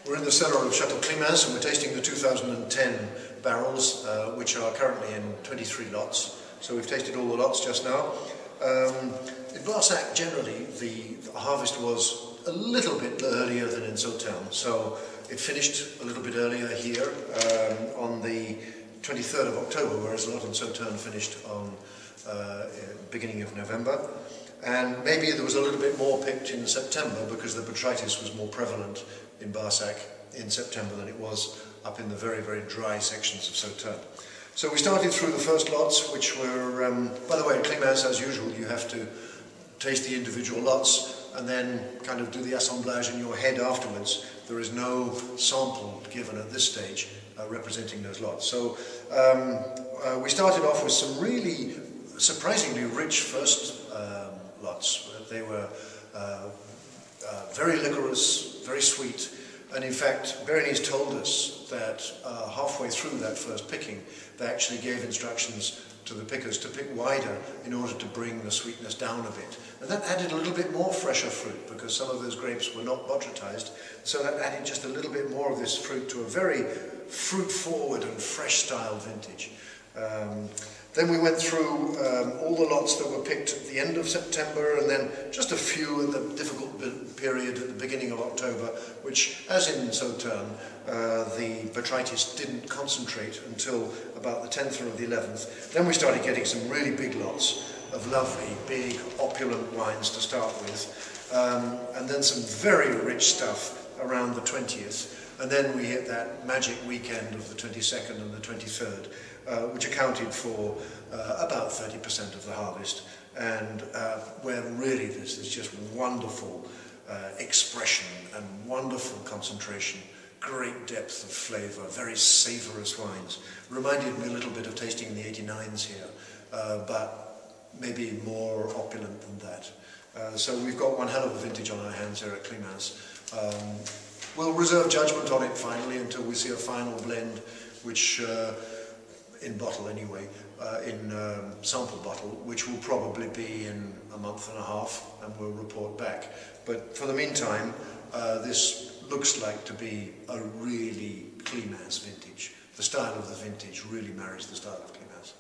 We're in the cellar of Chateau Climens and we're tasting the 2010 barrels, which are currently in 23 lots. So we've tasted all the lots just now. In Barsac, generally, the harvest was a little bit earlier than in Sauternes. So it finished a little bit earlier here on the 23rd of October, whereas a lot in Sauternes finished on beginning of November. And maybe there was a little bit more picked in September because the botrytis was more prevalent in Barsac in September than it was up in the very, very dry sections of Sauternes. So we started through the first lots, which were, by the way, at Climens, as usual, you have to taste the individual lots and then kind of do the assemblage in your head afterwards. There is no sample given at this stage representing those lots. So we started off with some really surprisingly rich first lots. They were very liquorous, very sweet, and in fact Berenice told us that halfway through that first picking they actually gave instructions to the pickers to pick wider in order to bring the sweetness down a bit. And that added a little bit more fresher fruit because some of those grapes were not botrytized, so that added just a little bit more of this fruit to a very fruit-forward and fresh style vintage. Then we went through all the lots that were picked at the end of September and then just a few in the difficult period at the beginning of October, which, as in Sauternes, the botrytis didn't concentrate until about the 10th or the 11th. Then we started getting some really big lots of lovely, big, opulent wines to start with, and then some very rich stuff around the 20th. And then we hit that magic weekend of the 22nd and the 23rd, which accounted for about 30% of the harvest, and where really this is just wonderful expression and wonderful concentration, great depth of flavour, very savourous wines. Reminded me a little bit of tasting the 89s here, but maybe more opulent than that. So we've got one hell of a vintage on our hands here at Climens. We'll reserve judgment on it finally until we see a final blend, which, in bottle anyway, in sample bottle, which will probably be in a month and a half, and we'll report back. But for the meantime, this looks like to be a really Climens vintage. The style of the vintage really marries the style of Climens.